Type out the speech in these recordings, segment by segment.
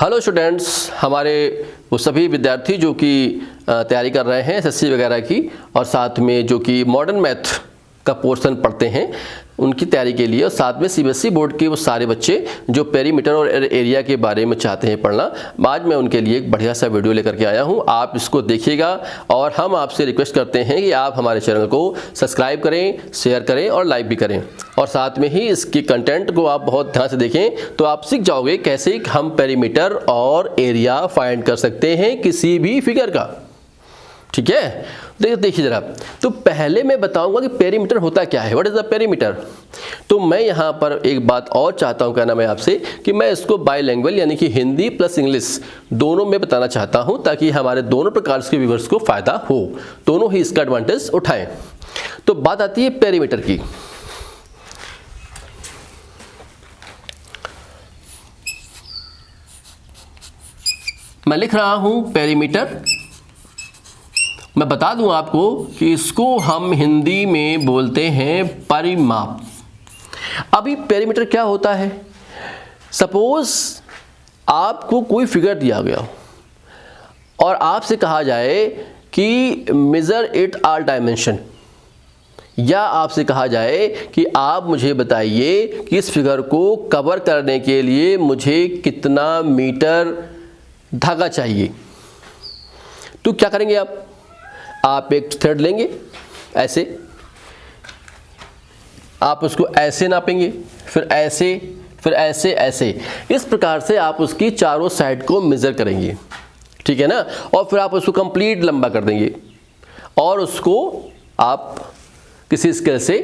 Hello students, हमारे वो सभी विद्यार्थी जो कि तैयारी कर रहे हैं एसएससी वगैरह की और साथ में जो कि मॉडर्न मैथ का पोर्शन पढ़ते हैं उनकी तैयारी के लिए, और साथ में सीबीएसई बोर्ड के वो सारे बच्चे जो पेरीमीटर और एरिया के बारे में चाहते हैं पढ़ना, आज मैं उनके लिए एक बढ़िया सा वीडियो लेकर के आया हूं। आप इसको देखिएगा और हम आपसे रिक्वेस्ट करते हैं कि आप हमारे चैनल को सब्सक्राइब करें, शेयर करें और लाइक भी करें, और साथ में ही इसके कंटेंट को आप बहुत ध्यान से देखें तो आप सीख जाओगे कैसे हम पेरीमीटर और एरिया फाइंड कर सकते हैं किसी भी फिगर का। ठीक है, देखिए जरा, तो पहले मैं बताऊंगा कि पेरीमीटर होता क्या है, व्हाट इज द पेरीमीटर। तो मैं यहाँ पर एक बात और चाहता हूँ कहना मैं आपसे कि मैं इसको बाईलैंग्वेज यानी कि हिंदी प्लस इंग्लिश दोनों में बताना चाहता हूँ, ताकि हमारे दोनों प्रकार के व्यूअर्स को फायदा हो, दोनों ही इसका एडवांटेज उठाएं। तो बात आती है पेरीमीटर की। मैं लिख रहा हूं पेरीमीटर। मैं बता दूं आपको कि इसको हम हिंदी में बोलते हैं परिमाप। अभी पेरीमीटर क्या होता है, सपोज आपको कोई फिगर दिया गया हो और आपसे कहा जाए कि मेजर इट ऑल डायमेंशन, या आपसे कहा जाए कि आप मुझे बताइए कि इस फिगर को कवर करने के लिए मुझे कितना मीटर धागा चाहिए। तो क्या करेंगे आप एक थ्रेड लेंगे, ऐसे आप उसको ऐसे नापेंगे, फिर ऐसे, फिर ऐसे, ऐसे, इस प्रकार से आप उसकी चारों साइड को मेजर करेंगे। ठीक है ना, और फिर आप उसको कंप्लीट लंबा कर देंगे और उसको आप किसी स्केल से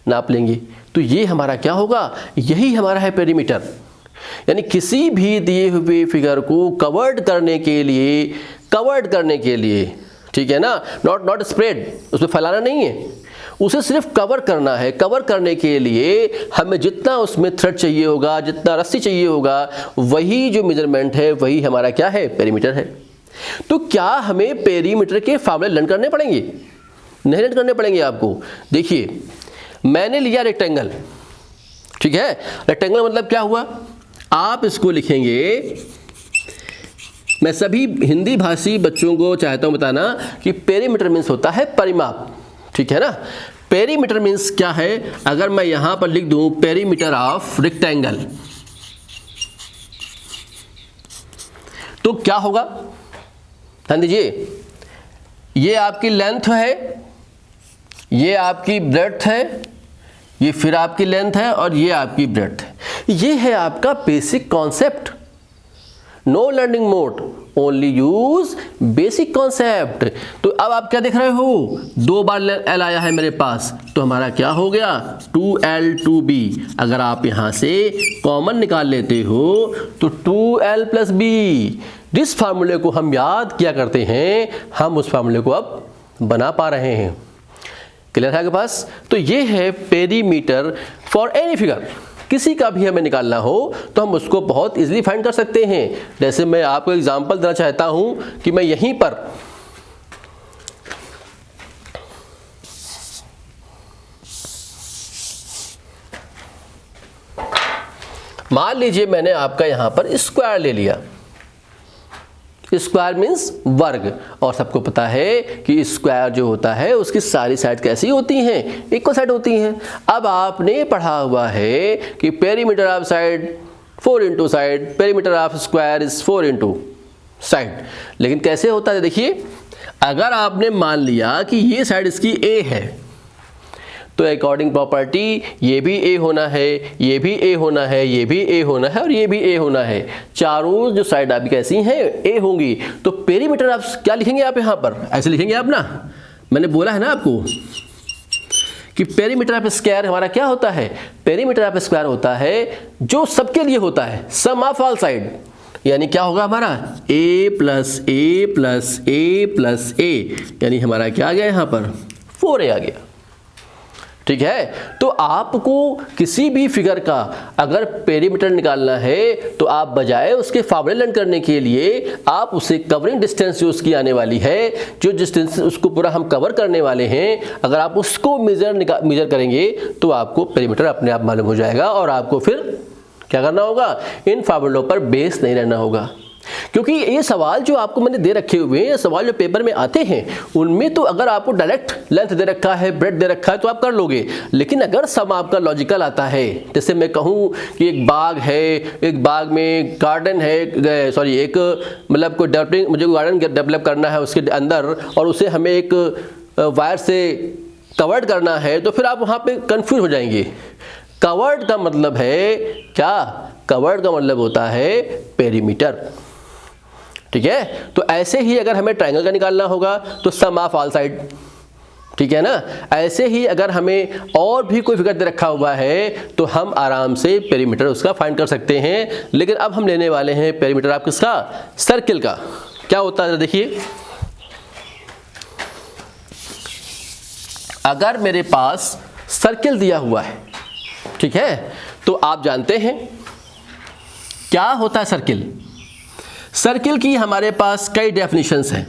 नाप लेंगे। तो ये हमारा क्या होगा, यही हमारा है पेरीमीटर। यानी किसी भी दिए हुए फिगर को कवर्ड करने के लिए, ठीक है ना, नॉट स्प्रेड, उसमें फैलाना नहीं है, उसे सिर्फ कवर करना है। कवर करने के लिए हमें जितना उसमें थ्रेड चाहिए होगा, जितना रस्सी चाहिए होगा, वही जो मेजरमेंट है वही हमारा क्या है, पेरीमीटर है। तो क्या हमें पेरीमीटर के फार्मूले लर्न करने पड़ेंगे? नहीं लर्न करने पड़ेंगे आपको। देखिए, मैंने लिया रेक्टेंगल, ठीक है, रेक्टेंगल मतलब क्या हुआ, आप इसको लिखेंगे। मैं सभी हिंदी भाषी बच्चों को चाहता हूं बताना कि पेरीमीटर मीन्स होता है परिमाप। ठीक है ना, पेरीमीटर मीन्स क्या है, अगर मैं यहां पर लिख दूं पेरीमीटर ऑफ रेक्टेंगल, तो क्या होगा, ध्यान दीजिए, ये आपकी लेंथ है, ये आपकी ब्रेड्थ है, ये फिर आपकी लेंथ है और ये आपकी ब्रेड्थ है। ये है आपका basic concept. Know learning mode, only use basic concept. तो अब आप क्या देख रहे हो, 2 बार एल आया है मेरे पास, तो हमारा क्या हो गया, 2L 2B। अगर आप यहां से कॉमन निकाल लेते हो तो 2L + B। जिस फार्मूले को हम याद किया करते हैं, हम उस फार्मूले को अब बना पा रहे हैं। क्लियर है आपके पास? तो ये है पेरीमीटर फॉर एनी फिगर। किसी का भी हमें निकालना हो तो हम उसको बहुत इजीली फाइंड कर सकते हैं। जैसे मैं आपको एग्जांपल देना चाहता हूं कि मैं यहीं पर मान लीजिए मैंने आपका यहां पर स्क्वायर ले लिया। स्क्वायर मीन्स वर्ग, और सबको पता है कि स्क्वायर जो होता है उसकी सारी साइड कैसी होती हैं, इक्वल साइड होती हैं। अब आपने पढ़ा हुआ है कि perimeter of side 4 into side, perimeter of square is 4 into side. लेकिन कैसे होता है, देखिए, अगर आपने मान लिया कि ये साइड इसकी ए है, तो अकॉर्डिंग प्रॉपर्टी ये भी ए होना है, ये भी ए होना है, ये भी ए होना है और ये भी ए होना है। चारों जो साइड आपकी कैसी हैं, ए होंगी। तो पेरीमीटर आप क्या लिखेंगे, आप यहां पर ऐसे लिखेंगे आप ना। मैंने बोला है ना आपको कि पेरीमीटर ऑफ स्क्वायर हमारा क्या होता है, पेरीमीटर ऑफ स्क्वायर होता है जो सबके लिए होता है, सम ऑफ ऑल साइड। यानी क्या होगा हमारा, a + a + a + a, यानी हमारा क्या आ गया यहां पर, 4a आ गया। ठीक है, तो आपको किसी भी फिगर का अगर पेरीमीटर निकालना है तो आप बजाय उसके फार्मूले लर्न करने के लिए आप उसे कवरिंग डिस्टेंस जो उसकी आने वाली है, जो डिस्टेंस उसको पूरा हम कवर करने वाले हैं, अगर आप उसको मेजर करेंगे तो आपको पेरीमीटर अपने आप मालूम हो जाएगा और आपको फिर क्या करना होगा, इन फॉर्मूलों पर बेस नहीं रहना होगा। क्योंकि ये सवाल जो आपको मैंने दे रखे हुए हैं, ये सवाल जो पेपर में आते हैं, उनमें तो अगर आपको डायरेक्ट लेंथ दे रखा है, ब्रेड दे रखा है तो आप कर लोगे। लेकिन अगर सम आपका लॉजिकल आता है, जैसे मैं कहूँ कि एक बाग है, एक बाग में गार्डन है, सॉरी एक मतलब कोई डेवलपिंग, मुझे गार्डन डेवलप करना है उसके अंदर, और उसे हमें एक वायर से कवर्ड करना है, तो फिर आप वहाँ पे कंफ्यूज हो जाएंगे। कवर्ड का मतलब है क्या, कवर्ड का मतलब होता है पेरीमीटर। ठीक है, तो ऐसे ही अगर हमें ट्रायंगल का निकालना होगा तो सम ऑफ ऑल साइड, ठीक है ना। ऐसे ही अगर हमें और भी कोई फिगर दे रखा हुआ है तो हम आराम से पेरीमीटर उसका फाइंड कर सकते हैं। लेकिन अब हम लेने वाले हैं पेरीमीटर आप किसका, सर्किल का। क्या होता है देखिए, अगर मेरे पास सर्किल दिया हुआ है, ठीक है, तो आप जानते हैं क्या होता है सर्किल। सर्किल की हमारे पास कई डेफिनेशंस हैं।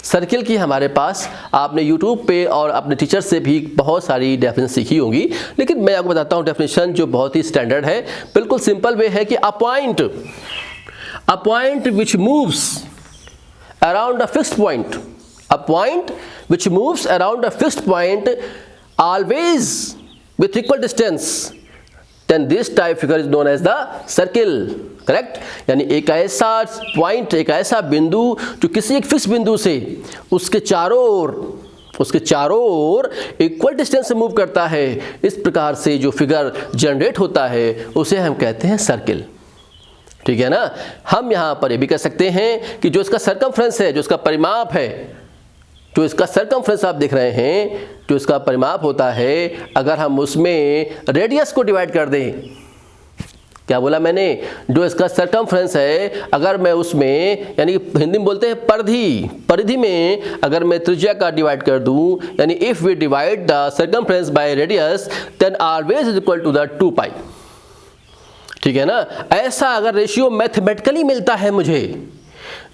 सर्किल की हमारे पास आपने YouTube पे और अपने टीचर से भी बहुत सारी डेफिनेशन सीखी होंगी, लेकिन मैं आपको बताता हूँ डेफिनेशन जो बहुत ही स्टैंडर्ड है। बिल्कुल सिंपल वे है कि a point which moves around a fixed point, a point which moves around a fixed point always with equal distance, then this type figure is known as the circle, correct. यानी एक ऐसा point, एक ऐसा बिंदु जो किसी एक fix बिंदु से उसके चारों ओर इक्वल डिस्टेंस से मूव करता है, इस प्रकार से जो फिगर जनरेट होता है उसे हम कहते हैं सर्किल। ठीक है ना। हम यहाँ पर ये भी कह सकते हैं कि जो इसका सरकमफ्रेंस है, जो इसका परिमाप है, जो इसका सरकमफ्रेंस आप देख रहे हैं, जो इसका परिमाप होता है, अगर हम उसमें रेडियस को डिवाइड कर दें, क्या बोला मैंने, जो इसका सरकमफ्रेंस है अगर मैं उसमें, यानी हिंदी में बोलते हैं परिधि में अगर मैं त्रिज्या का डिवाइड कर दूं, यानी if we divide the circumference by radius then always is equal to the 2 pi. ठीक है ना। ऐसा अगर रेशियो मैथमेटिकली मिलता है मुझे,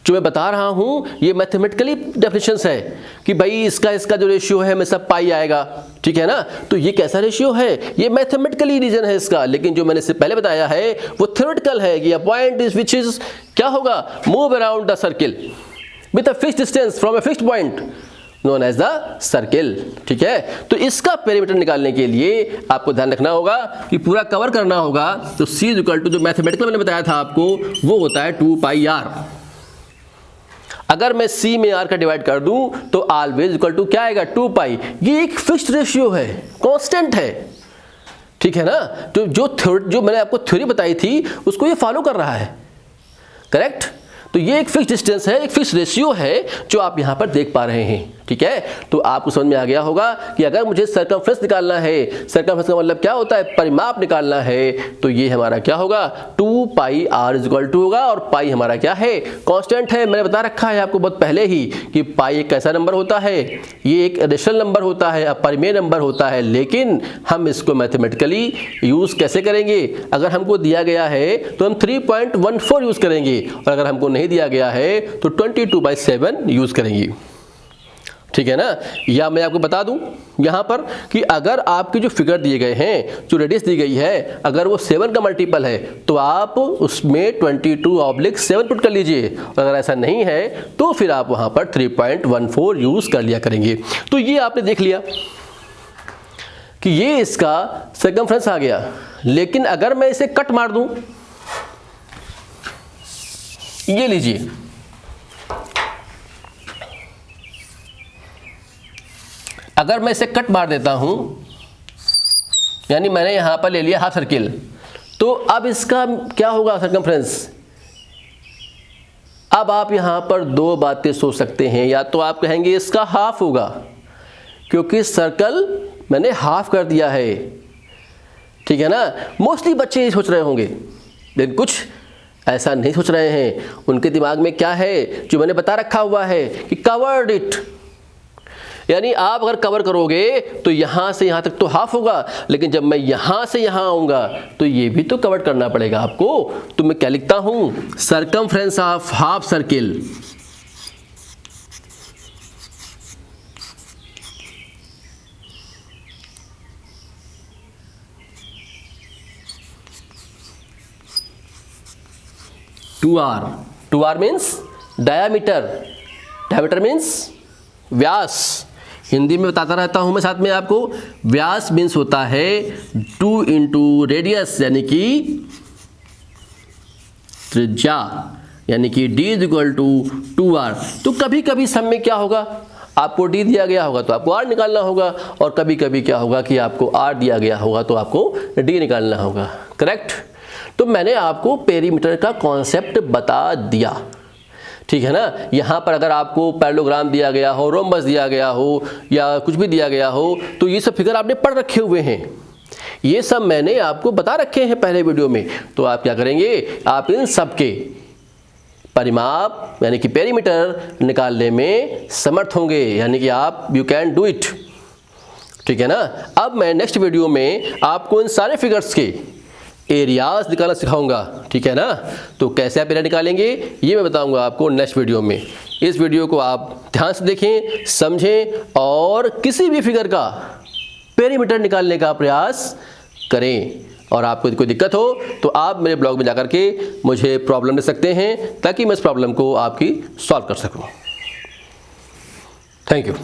जो मैं बता रहा हूं ये मैथमेटिकली डेफिनेशंस है कि भाई इसका जो रेशियो है हमेशा पाई आएगा, ठीक है ना। तो ये कैसा रेशियो है, ये मैथमेटिकली रीजन है इसका। लेकिन जो मैंने इससे पहले बताया है वो थ्योरेटिकल है कि a point is which is क्या होगा, move around the circle with a fixed distance from a fixed point known as the circle. ठीक है, तो इसका पेरीमीटर निकालने के लिए आपको ध्यान रखना होगा कि पूरा कवर करना होगा। तो C इक्वल टू जो मैथमेटिकल मैंने बताया था आपको वो होता है 2 पाई r। अगर मैं C में R का डिवाइड कर दूं तो ऑलवेज इक्वल टू क्या आएगा, 2 पाई। ये एक फिक्स्ड रेशियो है, कांस्टेंट है, ठीक है ना। तो जो मैंने आपको थ्योरी बताई थी उसको ये फॉलो कर रहा है, करेक्ट। तो ये एक फिक्स्ड डिस्टेंस है, एक फिक्स्ड रेशियो है जो आप यहाँ पर देख पा रहे हैं। ठीक है, तो आपको समझ में आ गया होगा कि अगर मुझे सरकमफ्रेंस निकालना है, सरकमफ्रेंस का मतलब क्या होता है, परिमाप निकालना है, तो ये हमारा क्या होगा, 2 पाई r इज इक्वल टू होगा। और पाई हमारा क्या है, कांस्टेंट है। मैंने बता रखा है आपको बहुत पहले ही कि पाई एक कैसा नंबर होता है, ये एक रेशनल नंबर होता है, अपरिमेय नंबर होता है। लेकिन हम इसको मैथमेटिकली यूज कैसे करेंगे, अगर हमको दिया गया है तो हम 3.14 यूज करेंगे, और अगर हमको नहीं दिया गया है तो 22/7 यूज करेंगे। ठीक है ना। या मैं आपको बता दूं यहां पर कि अगर आपके जो फिगर दिए गए हैं, जो रेडियस दी गई है, अगर वो 7 का मल्टीपल है तो आप उसमें 22/7 पुट कर लीजिए, और अगर ऐसा नहीं है तो फिर आप वहां पर 3.14 यूज कर लिया करेंगे। तो ये आपने देख लिया कि ये इसका सरकमफ्रेंस आ गया। लेकिन अगर मैं इसे कट मार दूं, ये लीजिए, अगर मैं इसे कट मार देता हूं, यानी मैंने यहां पर ले लिया हाफ सर्किल, तो अब इसका क्या होगा सरकमफ्रेंस। अब आप यहां पर दो बातें सोच सकते हैं, या तो आप कहेंगे इसका हाफ होगा क्योंकि सर्कल मैंने हाफ कर दिया है, ठीक है ना। मोस्टली बच्चे ये सोच रहे होंगे, लेकिन कुछ ऐसा नहीं सोच रहे हैं। उनके दिमाग में क्या है, जो मैंने बता रखा हुआ है कि कवर्ड इट, यानी आप अगर कवर करोगे तो यहां से यहां तक तो हाफ होगा, लेकिन जब मैं यहां से यहां आऊंगा तो ये भी तो कवर करना पड़ेगा आपको। तो मैं क्या लिखता हूं, circumference of half circle 2r, 2r means diameter, diameter means व्यास। हिंदी में बताता रहता हूँ मैं साथ में आपको। व्यास मीन्स होता है 2 इंटू रेडियस यानी कि त्रिज्या, यानी कि d is equal to 2r। तो कभी कभी सम में क्या होगा, आपको d दिया गया होगा तो आपको r निकालना होगा, और कभी कभी क्या होगा कि आपको r दिया गया होगा तो आपको d निकालना होगा। करेक्ट। तो मैंने आपको पेरीमीटर का कॉन्सेप्ट बता दिया, ठीक है ना। यहाँ पर अगर आपको पैरेललोग्राम दिया गया हो, रोम्बस दिया गया हो, या कुछ भी दिया गया हो, तो ये सब फिगर आपने पढ़ रखे हुए हैं, ये सब मैंने आपको बता रखे हैं पहले वीडियो में। तो आप क्या करेंगे, आप इन सब के परिमाप यानी कि पेरीमीटर निकालने में समर्थ होंगे, यानी कि आप यू कैन डू इट, ठीक है ना। अब मैं नेक्स्ट वीडियो में आपको इन सारे फिगर्स के एरियाज निकालना सिखाऊंगा, ठीक है ना। तो कैसे आप एरिया निकालेंगे ये मैं बताऊंगा आपको नेक्स्ट वीडियो में। इस वीडियो को आप ध्यान से देखें, समझें, और किसी भी फिगर का पेरीमीटर निकालने का प्रयास करें। और आपको कोई दिक्कत हो तो आप मेरे ब्लॉग में जाकर के मुझे प्रॉब्लम दे सकते हैं, ताकि मैं इस प्रॉब्लम को आपकी सॉल्व कर सकूं। Thank you.